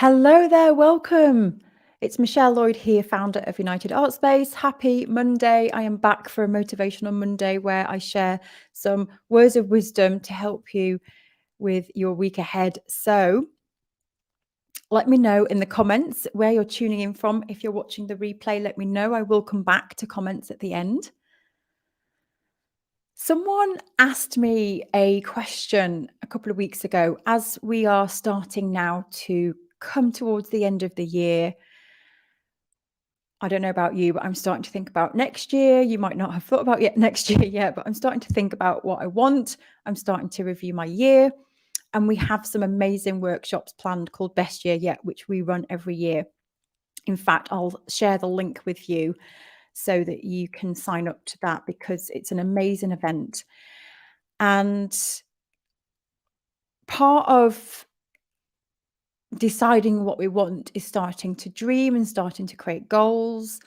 Hello there, welcome. It's Michelle Lloyd here, founder of United Art Space. Happy Monday. I am back for a Motivational Monday where I share some words of wisdom to help you with your week ahead. So let me know in the comments where you're tuning in from. If you're watching the replay, let me know. I will come back to comments at the end. Someone asked me a question a couple of weeks ago as we are starting now to come towards the end of the year. I don't know about you, but I'm starting to think about next year. You might not have thought about next year yet, but I'm starting to think about what I want. I'm starting to review my year. And we have some amazing workshops planned called Best Year Yet, which we run every year. In fact, I'll share the link with you so that you can sign up to that because it's an amazing event. And part of deciding what we want is starting to dream and starting to create goals.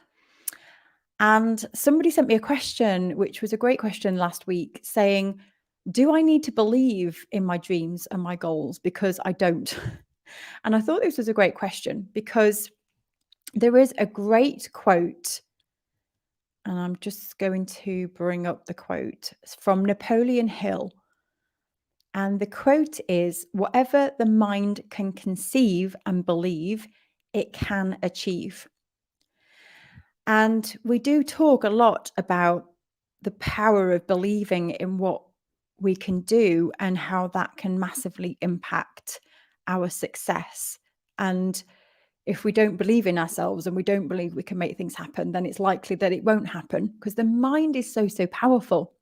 And somebody sent me a question, which was a great question last week, saying, do I need to believe in my dreams and my goals? Because I don't. And I thought this was a great question because there is a great quote, and I'm just going to bring up the quote from Napoleon Hill. And the quote is, whatever the mind can conceive and believe, it can achieve. And we do talk a lot about the power of believing in what we can do and how that can massively impact our success. And if we don't believe in ourselves and we don't believe we can make things happen, then it's likely that it won't happen because the mind is so powerful.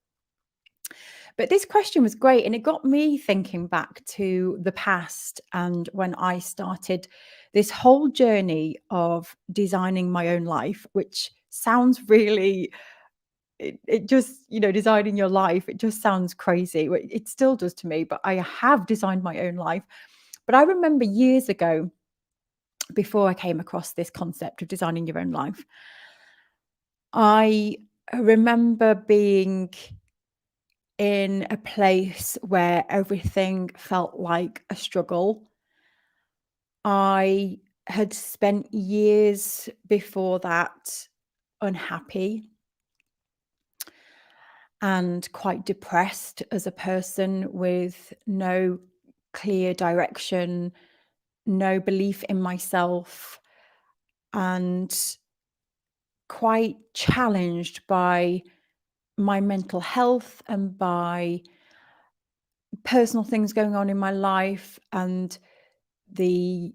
But this question was great, and it got me thinking back to the past and when I started this whole journey of designing my own life, which sounds really, it just, designing your life, it just sounds crazy. It still does to me, but I have designed my own life. But I remember years ago, before I came across this concept of designing your own life, I remember being in a place where everything felt like a struggle. I had spent years before that unhappy and quite depressed as a person with no clear direction, no belief in myself, and quite challenged by my mental health and by personal things going on in my life and the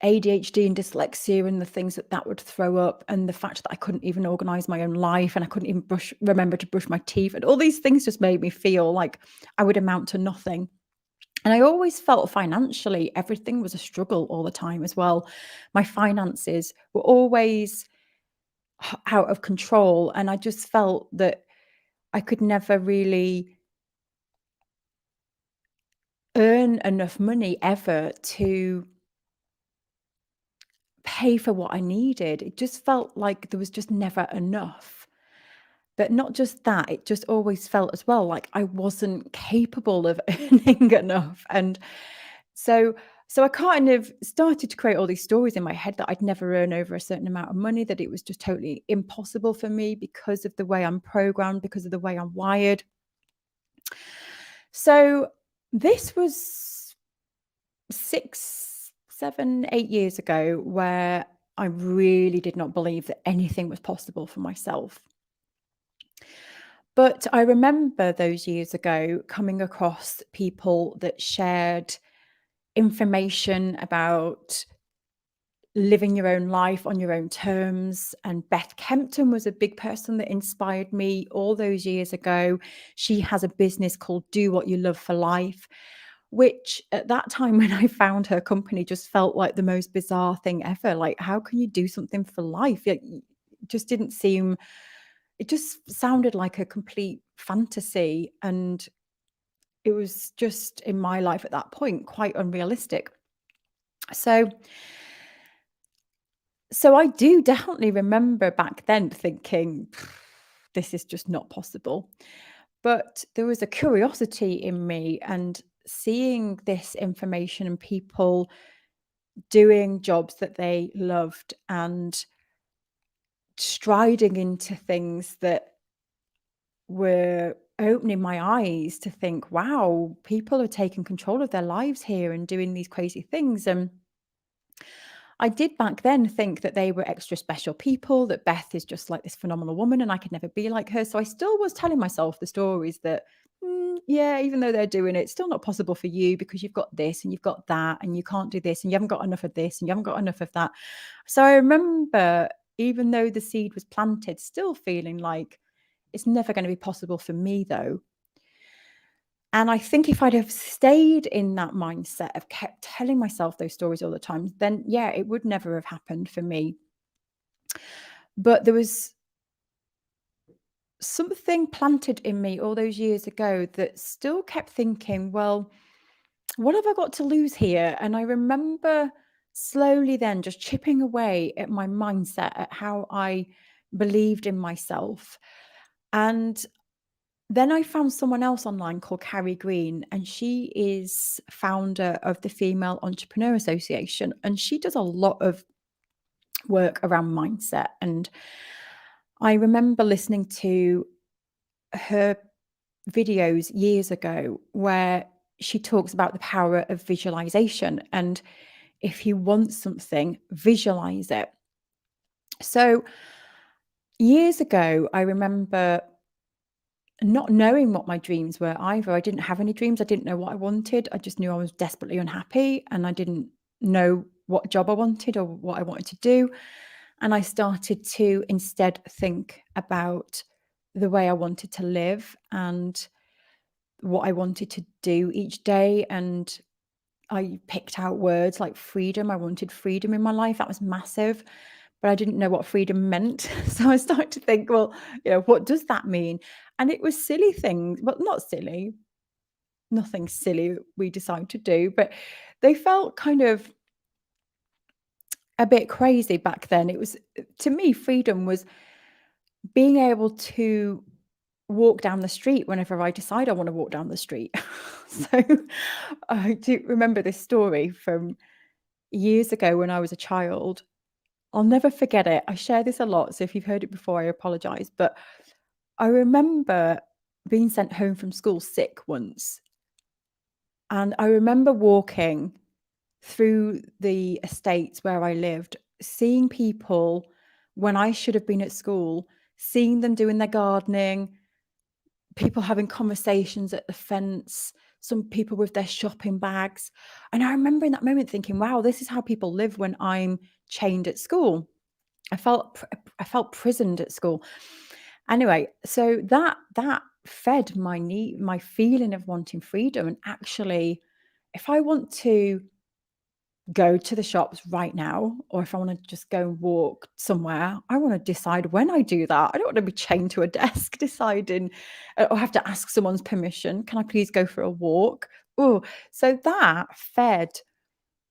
ADHD and dyslexia and the things that would throw up, and the fact that I couldn't even organize my own life and I couldn't even remember to brush my teeth, and all these things just made me feel like I would amount to nothing. And I always felt financially everything was a struggle all the time as well. My finances were always out of control, and I just felt that I could never really earn enough money ever to pay for what I needed. It just felt like there was just never enough. But not just that, it just always felt as well like I wasn't capable of earning enough. And so I kind of started to create all these stories in my head that I'd never earn over a certain amount of money, that it was just totally impossible for me because of the way I'm programmed, because of the way I'm wired. So this was 6, 7, 8 years ago where I really did not believe that anything was possible for myself. But I remember those years ago coming across people that shared information about living your own life on your own terms. And Beth Kempton was a big person that inspired me all those years ago. She has a business called Do What You Love for Life, which at that time when I found her company just felt like the most bizarre thing ever. Like, how can you do something for life? It just didn't seem, it just sounded like a complete fantasy. And it was just, in my life at that point, quite unrealistic. So I do definitely remember back then thinking, this is just not possible. But there was a curiosity in me, and seeing this information and people doing jobs that they loved and striding into things that were opening my eyes to think, wow, people are taking control of their lives here and doing these crazy things. And I did back then think that they were extra special people, that Beth is just like this phenomenal woman and I could never be like her. So I still was telling myself the stories that, yeah, even though they're doing it, it's still not possible for you because you've got this and you've got that and you can't do this and you haven't got enough of this and you haven't got enough of that. So I remember, even though the seed was planted, still feeling like it's never going to be possible for me, though. And I think if I'd have stayed in that mindset of kept telling myself those stories all the time, then yeah, it would never have happened for me. But there was something planted in me all those years ago that still kept thinking, well, what have I got to lose here? And I remember slowly then just chipping away at my mindset, at how I believed in myself. And then I found someone else online called Carrie Green, and she is founder of the Female Entrepreneur Association. And she does a lot of work around mindset. And I remember listening to her videos years ago where she talks about the power of visualization. And if you want something, visualize it. So years ago, I remember not knowing what my dreams were either. I didn't have any dreams. I didn't know what I wanted. I just knew I was desperately unhappy and I didn't know what job I wanted or what I wanted to do. And I started to instead think about the way I wanted to live and what I wanted to do each day. And I picked out words like freedom. I wanted freedom in my life. That was massive, but I didn't know what freedom meant. So I started to think, well, what does that mean? And it was silly things, well, not silly, nothing silly we decided to do, but they felt kind of a bit crazy back then. It was, to me, freedom was being able to walk down the street whenever I decide I want to walk down the street. So I do remember this story from years ago when I was a child. I'll never forget it. I share this a lot, so if you've heard it before, I apologize. But I remember being sent home from school sick once. And I remember walking through the estates where I lived, seeing people when I should have been at school, seeing them doing their gardening, people having conversations at the fence, some people with their shopping bags. And I remember in that moment thinking, wow, this is how people live when I'm chained at school. I felt prisoned at school. Anyway, so that fed my feeling of wanting freedom. And actually, if I want to go to the shops right now, or if I want to just go and walk somewhere, I want to decide when I do that. I don't want to be chained to a desk deciding, or have to ask someone's permission. Can I please go for a walk? Oh, so that fed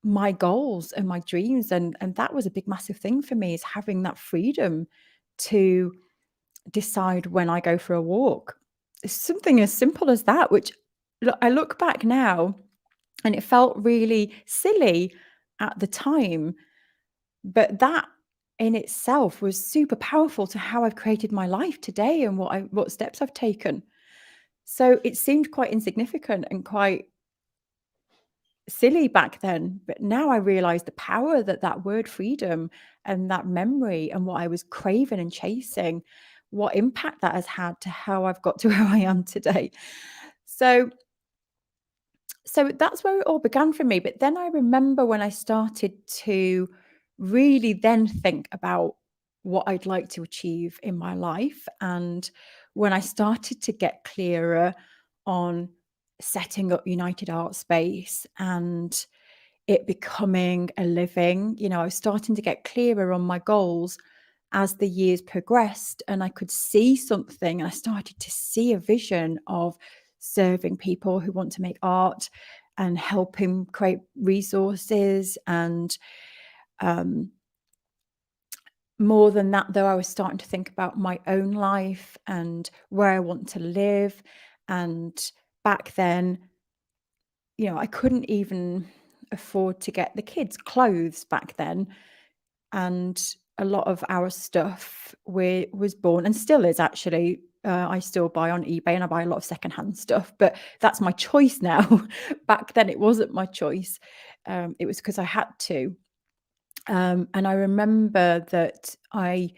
my goals and my dreams, and that was a big massive thing for me, is having that freedom to decide when I go for a walk. It's something as simple as that, which I look back now and it felt really silly at the time, but that in itself was super powerful to how I've created my life today and what steps I've taken. So it seemed quite insignificant and quite silly back then, but now I realize the power that that word freedom and that memory and what I was craving and chasing, what impact that has had to how I've got to where I am today. So so that's where it all began for me. But then I remember when I started to really then think about what I'd like to achieve in my life. And when I started to get clearer on setting up United Art Space and it becoming a living, I was starting to get clearer on my goals as the years progressed, and I could see something, and I started to see a vision of serving people who want to make art and helping create resources. And um, more than that, though, I was starting to think about my own life and where I want to live. And back then, I couldn't even afford to get the kids clothes back then, and a lot of our stuff was born, and still is actually. I still buy on eBay, and I buy a lot of secondhand stuff, but that's my choice now. Back then, it wasn't my choice. It was because I had to. And I remember that I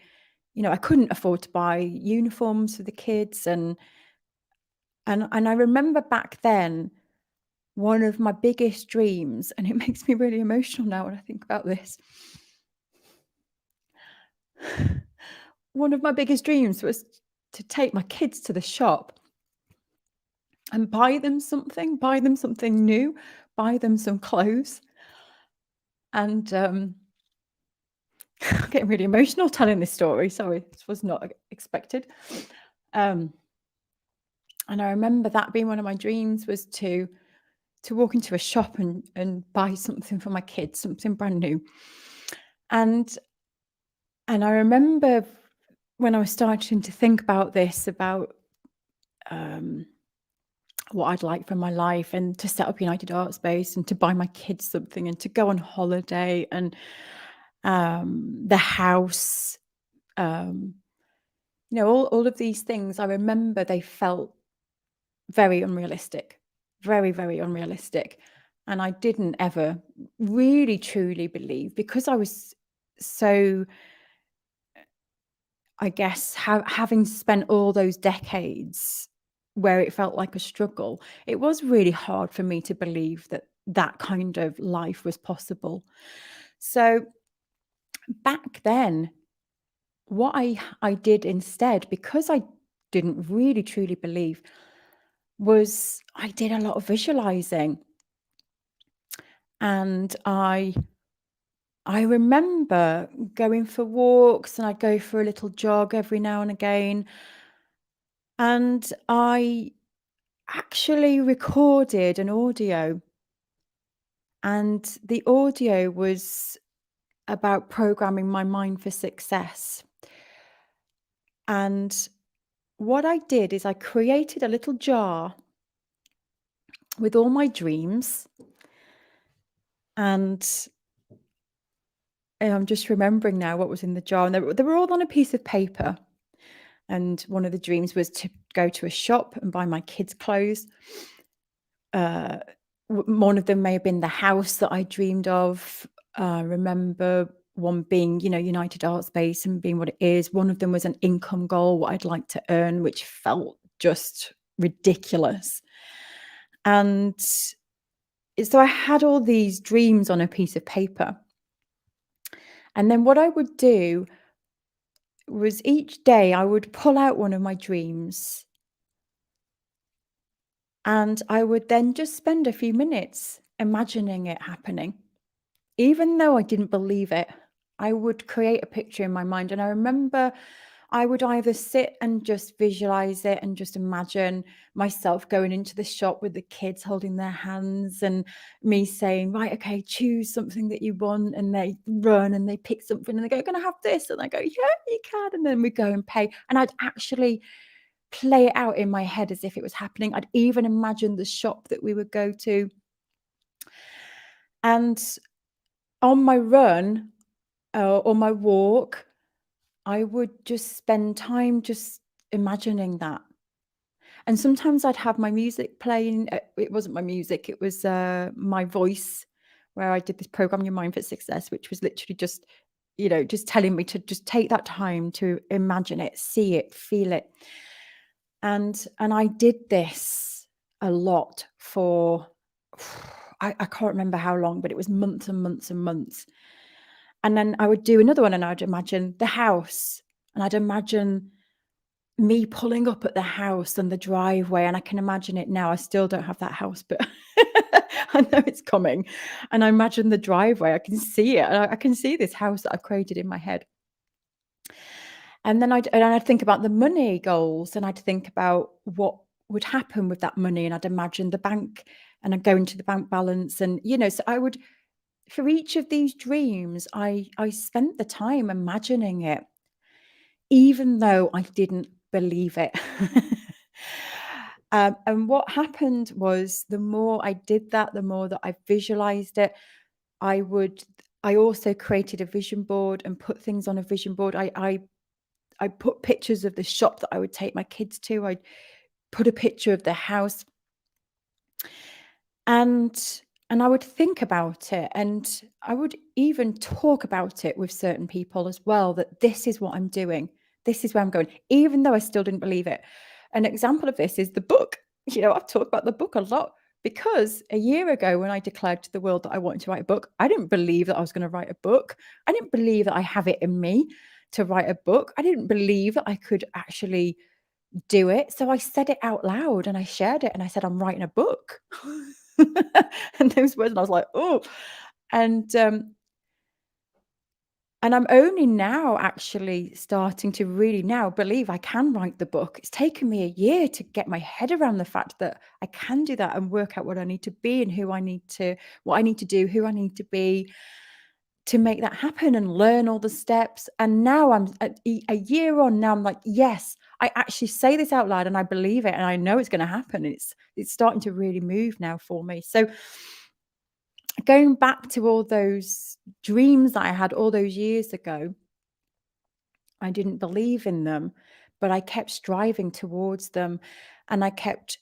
couldn't afford to buy uniforms for the kids, and I remember back then one of my biggest dreams, and it makes me really emotional now when I think about this. One of my biggest dreams was to take my kids to the shop and buy them something new, buy them some clothes. And I'm getting really emotional telling this story. Sorry, this was not expected. Um, and I remember that being one of my dreams, was to walk into a shop and buy something for my kids, something brand new. And I remember when I was starting to think about this, about um, what I'd like for my life, and to set up United Art Space, and to buy my kids something, and to go on holiday, and the house, um, all of these things. I remember they felt very unrealistic, very, very unrealistic. And I didn't ever really truly believe, because I was so, I guess, having spent all those decades where it felt like a struggle, it was really hard for me to believe that that kind of life was possible. So back then, what I did instead, because I didn't really truly believe, was I did a lot of visualizing. And I remember going for walks, and I'd go for a little jog every now and again. And I actually recorded an audio, and the audio was about programming my mind for success. And what I did is I created a little jar with all my dreams, and I'm just remembering now what was in the jar, and they were all on a piece of paper. And one of the dreams was to go to a shop and buy my kids clothes. Uh, one of them may have been the house that I dreamed of. I remember one being, United Art Space and being what it is. One of them was an income goal, what I'd like to earn, which felt just ridiculous. And so I had all these dreams on a piece of paper. And then what I would do was, each day I would pull out one of my dreams, and I would then just spend a few minutes imagining it happening. Even though I didn't believe it, I would create a picture in my mind. And I remember I would either sit and just visualize it and just imagine myself going into the shop with the kids holding their hands, and me saying, right, okay, choose something that you want. And they run and they pick something and they go, "Can I have this?" And I go, "Yeah, you can." And then we go and pay. And I'd actually play it out in my head as if it was happening. I'd even imagine the shop that we would go to. And on my run, or my walk, I would just spend time just imagining that. And sometimes I'd have my music playing. It wasn't my music, it was my voice, where I did this program Your Mind for Success, which was literally just, just telling me to just take that time to imagine it, see it, feel it. And I did this a lot for, I can't remember how long, but it was months and months and months. And then I would do another one, and I'd imagine the house, and I'd imagine me pulling up at the house and the driveway, and I can imagine it now. I still don't have that house, but I know it's coming. And I imagine the driveway, I can see it. I can see this house that I've created in my head. And then I'd think about the money goals, and I'd think about what would happen with that money, and I'd imagine the bank, and I'd go into the bank balance. And so I would, for each of these dreams, I spent the time imagining it, even though I didn't believe it. And what happened was the more I did that, the more that I visualized it, I would I also created a vision board and put things on a vision board. I put pictures of the shop that I would take my kids to. I put a picture of the house, and I would think about it, and I would even talk about it with certain people as well, that this is what I'm doing. This is where I'm going, even though I still didn't believe it. An example of this is the book. I've talked about the book a lot because a year ago when I declared to the world that I wanted to write a book, I didn't believe that I was going to write a book. I didn't believe that I have it in me to write a book. I didn't believe that I could actually do it. So I said it out loud and I shared it and I said, I'm writing a book. And those words, and I was like, oh. And and I'm only now actually starting to really now believe I can write the book. It's taken me a year to get my head around the fact that I can do that and work out what I need to be and what I need to do, who I need to be to make that happen and learn all the steps. And now I'm a year on now, I'm like, yes, I actually say this out loud and I believe it and I know it's going to happen. It's starting to really move now for me. So going back to all those dreams that I had all those years ago, I didn't believe in them, but I kept striving towards them, and I kept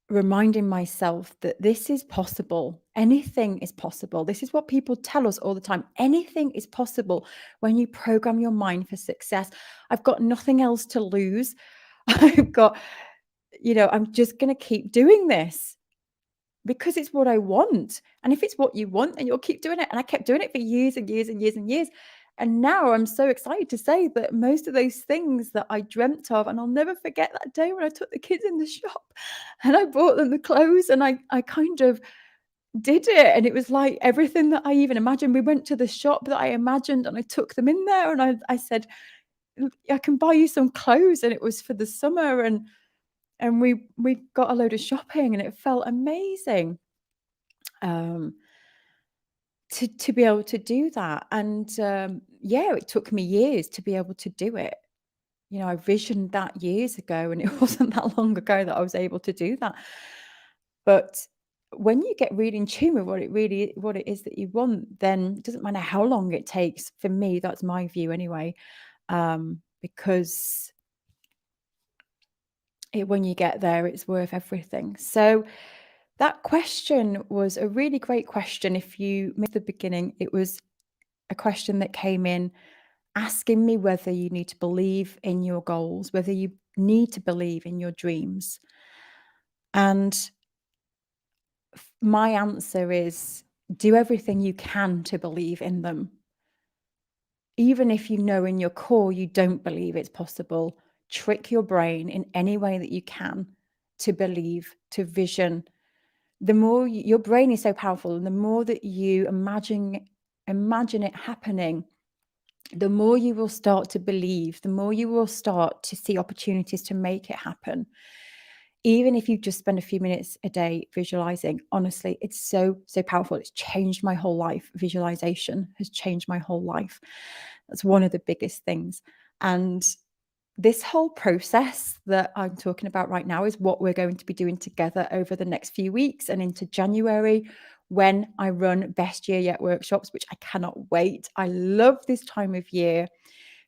reminding myself that this is possible. Anything is possible. This is what people tell us all the time. Anything is possible when you program your mind for success. I've got nothing else to lose. I've got, I'm just going to keep doing this because it's what I want. And if it's what you want, then you'll keep doing it. And I kept doing it for years and years and years and years. And now I'm so excited to say that most of those things that I dreamt of, and I'll never forget that day when I took the kids in the shop and I bought them the clothes and I kind of did it. And it was like everything that I even imagined. We went to the shop that I imagined and I took them in there and I said, I can buy you some clothes. And it was for the summer. And we got a load of shopping and it felt amazing. Um, to be able to do that. And yeah, it took me years to be able to do it. I visioned that years ago, and it wasn't that long ago that I was able to do that. But when you get really in tune with what it is that you want, then it doesn't matter how long it takes. For me, that's my view anyway. Because when you get there, it's worth everything. So that question was a really great question. If you missed the beginning, it was a question that came in asking me whether you need to believe in your goals, whether you need to believe in your dreams. And my answer is do everything you can to believe in them. Even if you know in your core you don't believe it's possible, trick your brain in any way that you can to believe, to vision. The more your brain is so powerful, and the more that you imagine it happening, the more you will start to believe, the more you will start to see opportunities to make it happen. Even if you just spend a few minutes a day visualizing, honestly, it's so, so powerful. It's changed my whole life. Visualization has changed my whole life. That's one of the biggest things. And this whole process that I'm talking about right now is what we're going to be doing together over the next few weeks and into January when I run Best Year Yet workshops, which I cannot wait. I love this time of year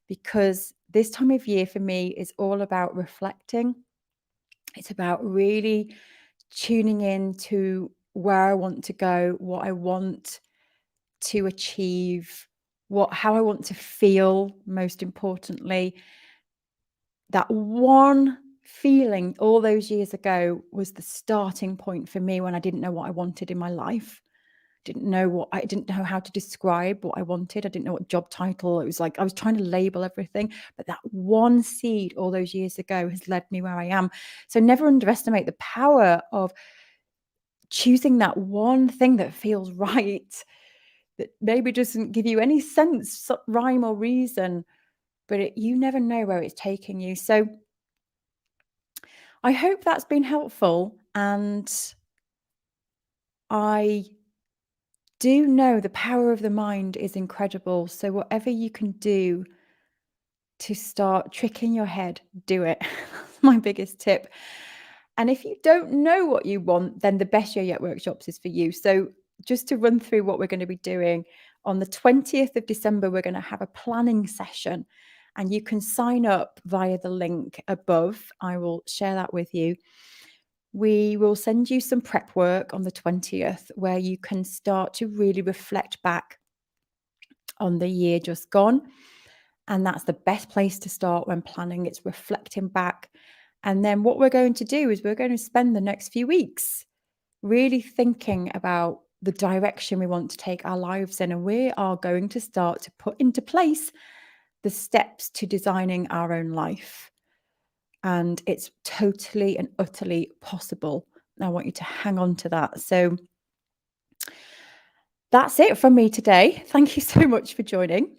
because this time of year for me is all about reflecting. It's about really tuning in to where I want to go, what I want to achieve, how I want to feel, most importantly. That one feeling all those years ago was the starting point for me when I didn't know what I wanted in my life. I didn't know how to describe what I wanted. I didn't know what job title. It was like I was trying to label everything. But that one seed all those years ago has led me where I am. So never underestimate the power of choosing that one thing that feels right, that maybe doesn't give you any sense, rhyme or reason, but you never know where it's taking you. So I hope that's been helpful, and I do know the power of the mind is incredible. So whatever you can do to start tricking your head, do it. That's my biggest tip. And if you don't know what you want, then the Best Year Yet workshops is for you. So just to run through what we're going to be doing, on the 20th of December, we're going to have a planning session, and you can sign up via the link above. I will share that with you. We will send you some prep work on the 20th where you can start to really reflect back on the year just gone. And that's the best place to start when planning. It's reflecting back. And then what we're going to do is we're going to spend the next few weeks really thinking about the direction we want to take our lives in. And we are going to start to put into place the steps to designing our own life. And it's totally and utterly possible. I want you to hang on to that. So that's it from me today. Thank you so much for joining.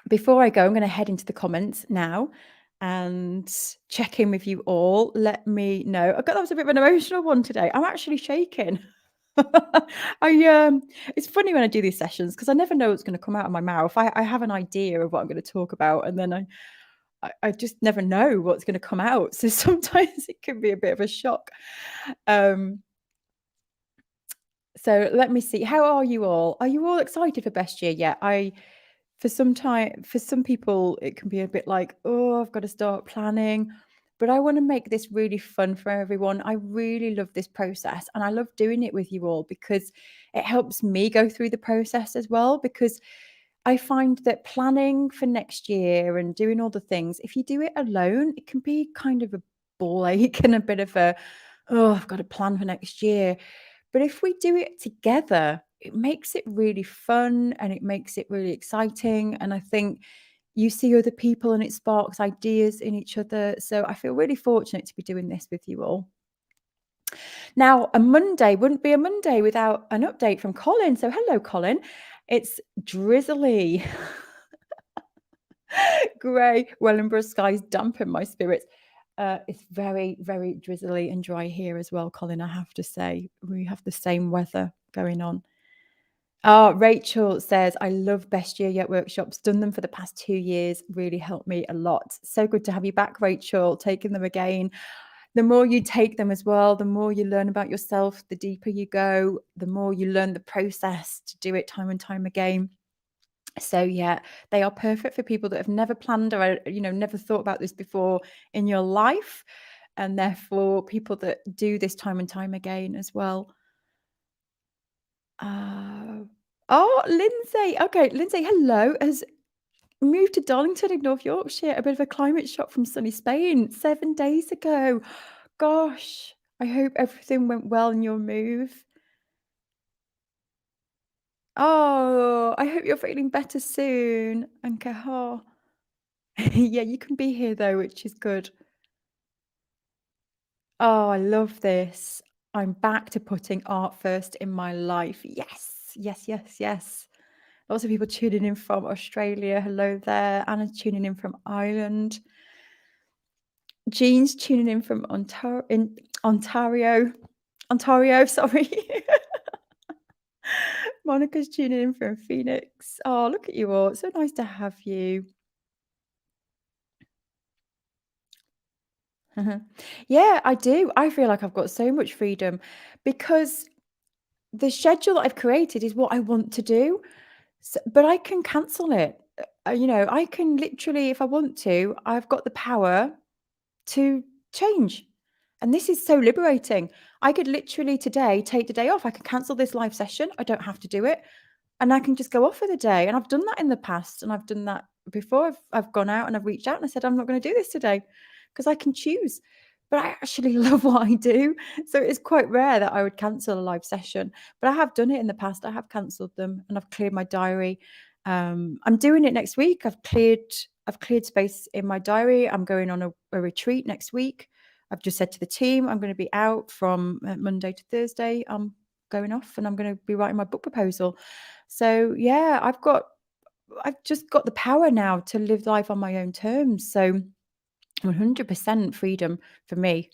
Before I go, I'm going to head into the comments now and check in with you all. Let me know. I got that was a bit of an emotional one today. I'm actually shaking. It's funny when I do these sessions because I never know what's going to come out of my mouth. I have an idea of what I'm going to talk about, and then I just never know what's going to come out. So sometimes it can be a bit of a shock. So let me see. How are you all? Are you all excited for Best Year yet? For some people, it can be a bit like, oh, I've got to start planning. But I want to make this really fun for everyone. I really love this process, and I love doing it with you all because it helps me go through the process as well. Because I find that planning for next year and doing all the things, if you do it alone, it can be kind of a ball ache and a bit of a, oh, I've got to plan for next year. But if we do it together, it makes it really fun and it makes it really exciting. And I think you see other people and it sparks ideas in each other. So I feel really fortunate to be doing this with you all. Now, a Monday wouldn't be a Monday without an update from Colin. So hello, Colin. It's drizzly. Grey Wellingborough skies dampen my spirits. It's very, very drizzly and dry here as well, Colin, I have to say. We have the same weather going on. Oh, Rachel says, I love Best Year Yet workshops. Done them for the past 2 years. Really helped me a lot. So good to have you back, Rachel, taking them again. The more you take them as well, the more you learn about yourself, the deeper you go, the more you learn the process to do it time and time again. So yeah, they are perfect for people that have never planned or never thought about this before in your life, and therefore people that do this time and time again as well. Oh, Lindsay. Okay, Lindsay, hello. Has moved to Darlington in North Yorkshire. A bit of a climate shock from sunny Spain 7 days ago. Gosh, I hope everything went well in your move. Oh, I hope you're feeling better soon, Anka. Yeah, you can be here though, which is good. Oh, I love this. I'm back to putting art first in my life. Yes, yes, yes, yes. Lots of people tuning in from Australia. Hello there. Anna's tuning in from Ireland. Jean's tuning in from Ontario. Ontario, sorry. Monica's tuning in from Phoenix. Oh, look at you all. It's so nice to have you. Yeah, I do. I feel like I've got so much freedom because the schedule that I've created is what I want to do. But I can cancel it. I can literally, if I want to, I've got the power to change. And this is so liberating. I could literally today take the day off. I could cancel this live session. I don't have to do it. And I can just go off for the day. And I've done that in the past. And I've done that before. I've gone out and I've reached out and I said, I'm not going to do this today because I can choose. But I actually love what I do. So it's quite rare that I would cancel a live session. But I have done it in the past. I have cancelled them and I've cleared my diary. I'm doing it next week. I've cleared space in my diary. I'm going on a retreat next week. I've just said to the team, I'm going to be out from Monday to Thursday. I'm going off and I'm going to be writing my book proposal. So yeah, I've just got the power now to live life on my own terms. So 100% freedom for me.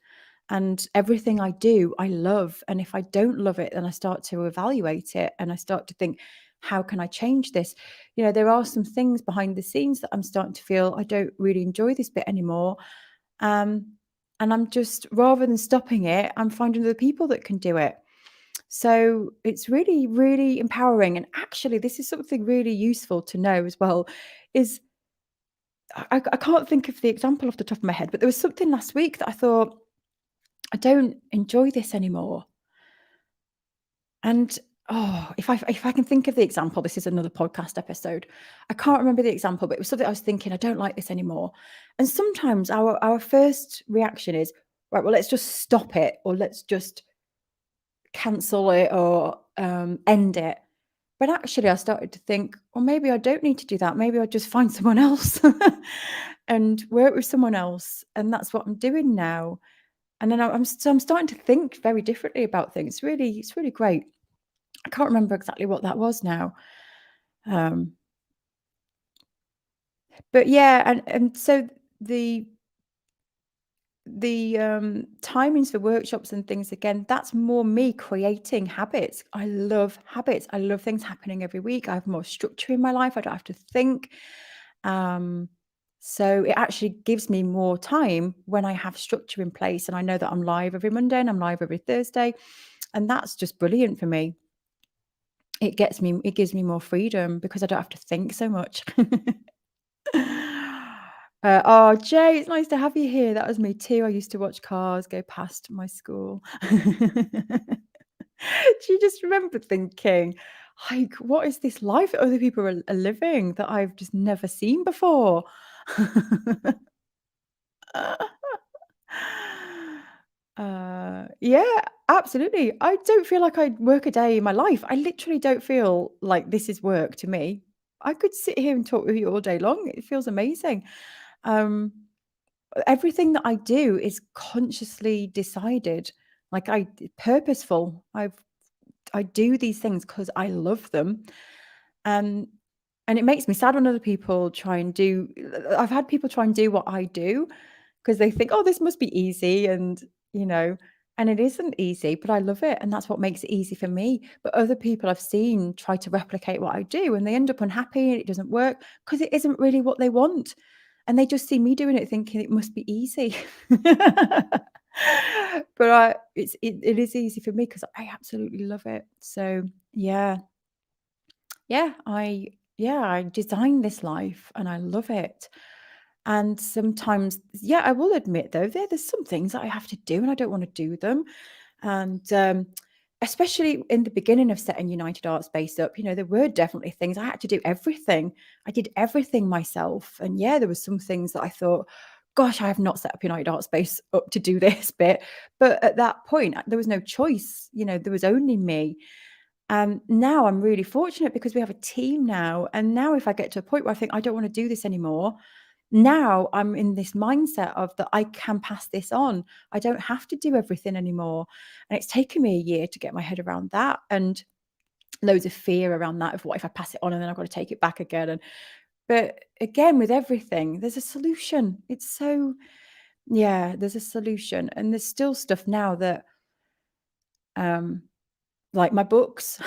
And everything I do, I love. And if I don't love it, then I start to evaluate it and I start to think, how can I change this? There are some things behind the scenes that I'm starting to feel I don't really enjoy this bit anymore. And I'm just rather than stopping it, I'm finding other people that can do it. So it's really, really empowering. And actually, this is something really useful to know as well, is I can't think of the example off the top of my head, but there was something last week that I thought, I don't enjoy this anymore. And if I can think of the example, this is another podcast episode. I can't remember the example, but it was something I was thinking, I don't like this anymore. And sometimes our first reaction is, right, well, let's just stop it, or let's just cancel it, or end it. But actually, I started to think, well, maybe I don't need to do that. Maybe I'll just find someone else and work with someone else. And that's what I'm doing now. And then I'm starting to think very differently about things. It's really great. I can't remember exactly what that was now. Um, but yeah, and so the timings for workshops and things, again, that's more me creating habits. I love habits. I love things happening every week. I have more structure in my life. I don't have to think. Um, so it actually gives me more time when I have structure in place, and I know that I'm live every Monday and I'm live every Thursday, and that's just brilliant for me. It gives me more freedom because I don't have to think so much. Oh, Jay, it's nice to have you here. That was me too. I used to watch cars go past my school. Do you just remember thinking, like, what is this life that other people are living that I've just never seen before? Yeah, absolutely. I don't feel like I work a day in my life. I literally don't feel like this is work to me. I could sit here and talk with you all day long. It feels amazing. Um, Everything that I do is consciously decided, like purposeful. I do these things because I love them. Um, and it makes me sad when other people try and do. I've had people try and do what I do because they think, oh, this must be easy, and you know, and it isn't easy, but I love it, and that's what makes it easy for me. But other people I've seen try to replicate what I do, and they end up unhappy, and it doesn't work because it isn't really what they want, and they just see me doing it, thinking it must be easy. But it is easy for me because I absolutely love it. So yeah, yeah, I designed this life and I love it. And sometimes, yeah, I will admit though, there's some things that I have to do and I don't want to do them. And especially in the beginning of setting United Art Space up, there were definitely things I had to do everything. I did everything myself. And yeah, there were some things that I thought, gosh, I have not set up United Art Space up to do this bit. But at that point, there was no choice. There was only me. Now I'm really fortunate because we have a team now. And now if I get to a point where I think I don't want to do this anymore, now I'm in this mindset of that I can pass this on. I don't have to do everything anymore. And it's taken me a year to get my head around that, and loads of fear around that, of what if I pass it on and then I've got to take it back again. But again, with everything, there's a solution. It's so, yeah, there's a solution. And there's still stuff now that um like my books.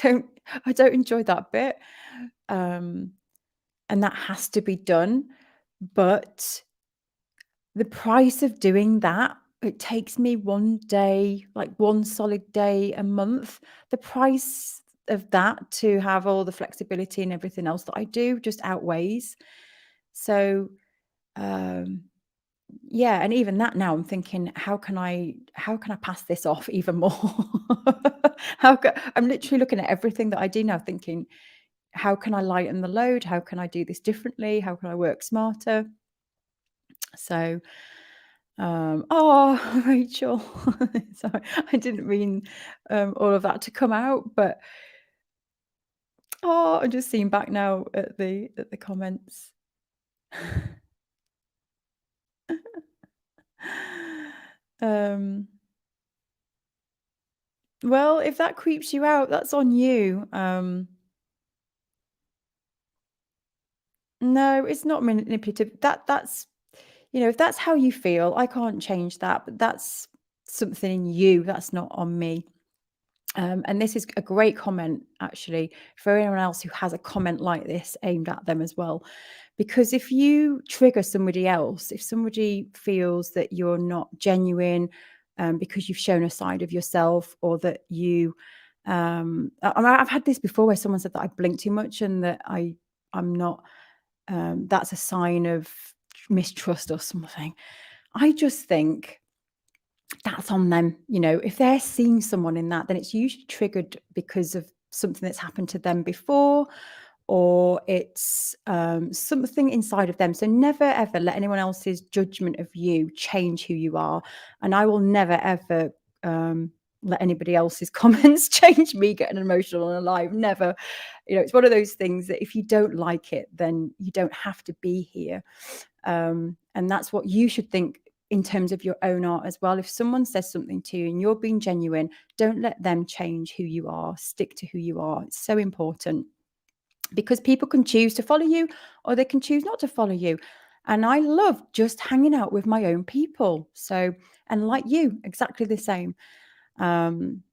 don't I don't enjoy that bit. Um and that has to be done. But the price of doing that, it takes me one day, like one solid day a month. The price of that to have all the flexibility and everything else that I do just outweighs. So, um, yeah, and even that now I'm thinking, how can I pass this off even more? I'm literally looking at everything that I do now thinking, how can I lighten the load? How can I do this differently? How can I work smarter? So, oh, Rachel, sorry, I didn't mean all of that to come out, but I'm just seeing back now at the comments. um, well, if that creeps you out, that's on you. No, it's not manipulative. If that's how you feel, I can't change that, but that's something in you. That's not on me. And this is a great comment, actually, for anyone else who has a comment like this aimed at them as well. Because if you trigger somebody else, if somebody feels that you're not genuine because you've shown a side of yourself, or that I've had this before where someone said that I blink too much and that I'm not, that's a sign of mistrust or something. I just think that's on them. If they're seeing someone in that, then it's usually triggered because of something that's happened to them before, or it's something inside of them. So never ever let anyone else's judgment of you change who you are. And I will never ever let anybody else's comments change me getting emotional and alive. Never. It's one of those things that if you don't like it, then you don't have to be here. And that's what you should think in terms of your own art as well. If someone says something to you and you're being genuine, don't let them change who you are. Stick to who you are. It's so important, because people can choose to follow you or they can choose not to follow you. And I love just hanging out with my own people. So, and like you, exactly the same. Um,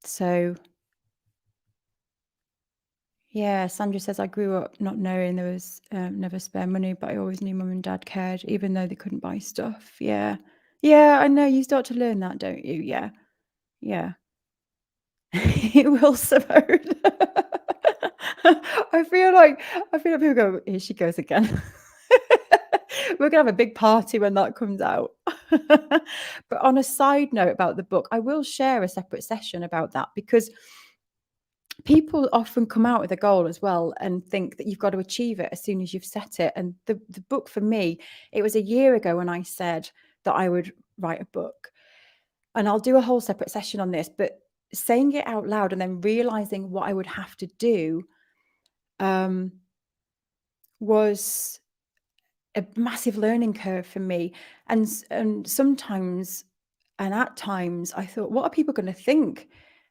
so Yeah, Sandra says, I grew up not knowing there was never spare money, but I always knew mum and dad cared, even though they couldn't buy stuff. Yeah. Yeah, I know. You start to learn that, don't you? Yeah. Yeah. It will Simone. I feel like people go, here she goes again. We're gonna have a big party when that comes out. But on a side note about the book, I will share a separate session about that, because people often come out with a goal as well and think that you've got to achieve it as soon as you've set it. And the book for me, it was a year ago when I said that I would write a book. And I'll do a whole separate session on this, but saying it out loud and then realizing what I would have to do um, was a massive learning curve for me. And sometimes, and at times, I thought, what are people going to think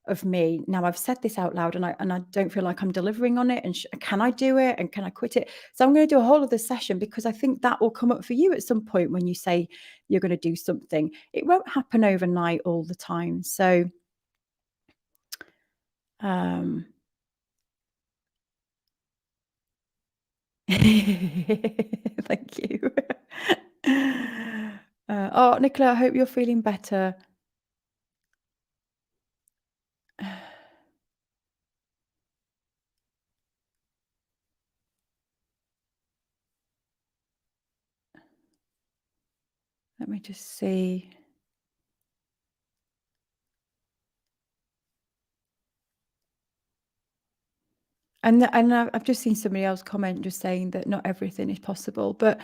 of me now I've said this out loud, and I don't feel like I'm delivering on it, and can I do it, and can I quit it? So I'm going to do a whole other session, because I think that will come up for you at some point when you say you're going to do something. It won't happen overnight all the time. So um thank you. Oh, Nicola, I hope you're feeling better. Let me just see. And I've just seen somebody else comment just saying that not everything is possible, but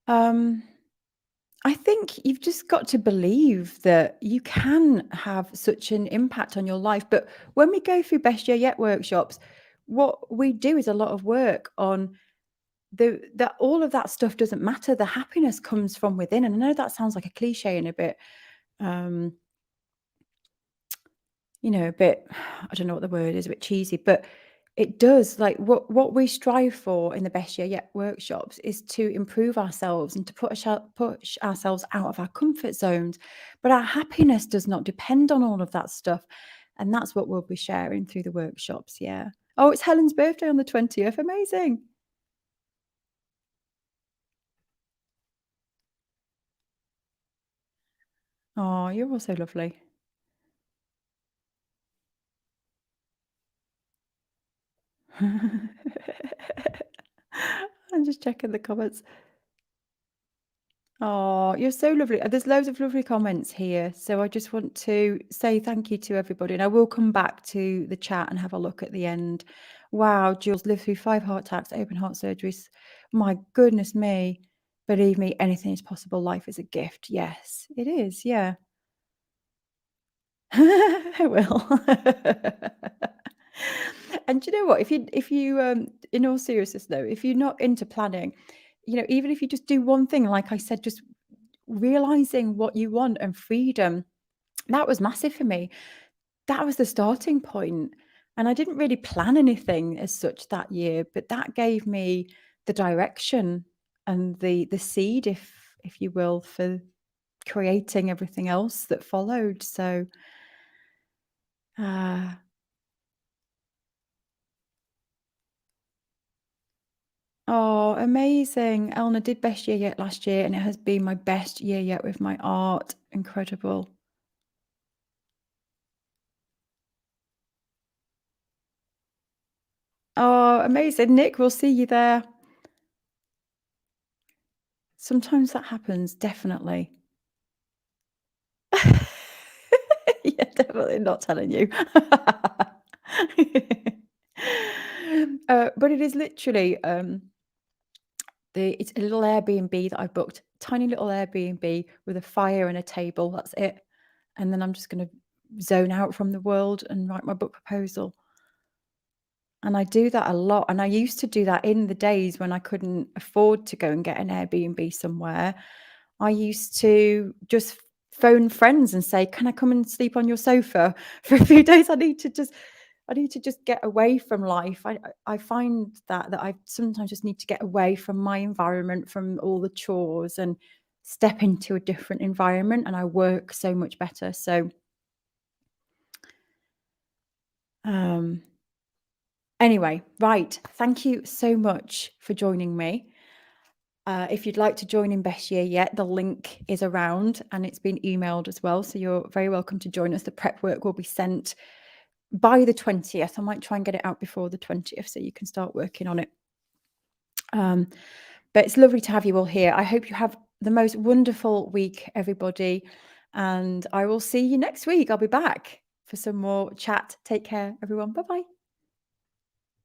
um, I think you've just got to believe that you can have such an impact on your life. But when we go through Best Year Yet workshops, what we do is a lot of work on that all of that stuff doesn't matter. The happiness comes from within. And I know that sounds like a cliche and a bit um a bit, I don't know what the word is, a bit cheesy, but it does. Like, what we strive for in the Best Year Yet workshops is to improve ourselves and to push ourselves out of our comfort zones. But our happiness does not depend on all of that stuff. And that's what we'll be sharing through the workshops. Yeah. Oh, it's Helen's birthday on the 20th. Amazing. Oh, you're all so lovely. I'm just checking the comments. Oh, you're so lovely. There's loads of lovely comments here. So I just want to say thank you to everybody. And I will come back to the chat and have a look at the end. Wow, Jules lived through 5 heart attacks, open heart surgeries. My goodness me. Believe me, anything is possible. Life is a gift. Yes, it is. Yeah. I will. And do you know what? If you in all seriousness though, if you're not into planning, even if you just do one thing, like I said, just realizing what you want and freedom, that was massive for me. That was the starting point. And I didn't really plan anything as such that year, but that gave me the direction and the seed, if you will, for creating everything else that followed. So Ah. Oh, amazing. Eleanor did best year yet last year, and it has been my best year yet with my art. Incredible. Oh, amazing. Nick, we'll see you there. Sometimes that happens, definitely. Yeah, definitely not telling you. But it is literally, it's a little Airbnb that I've booked. Tiny little Airbnb with a fire and a table, that's it. And then I'm just gonna zone out from the world and write my book proposal. And I do that a lot, and I used to do that in the days when I couldn't afford to go and get an Airbnb somewhere. I used to just phone friends and say, "Can I come and sleep on your sofa for a few days? I need to just get away from life." I find that I sometimes just need to get away from my environment, from all the chores, and step into a different environment, and I work so much better. So, um anyway, right. Thank you so much for joining me. If you'd like to join in Best Year Yet, the link is around and it's been emailed as well. So you're very welcome to join us. The prep work will be sent by the 20th. I might try and get it out before the 20th so you can start working on it. Um, but it's lovely to have you all here. I hope you have the most wonderful week, everybody. And I will see you next week. I'll be back for some more chat. Take care, everyone. Bye bye.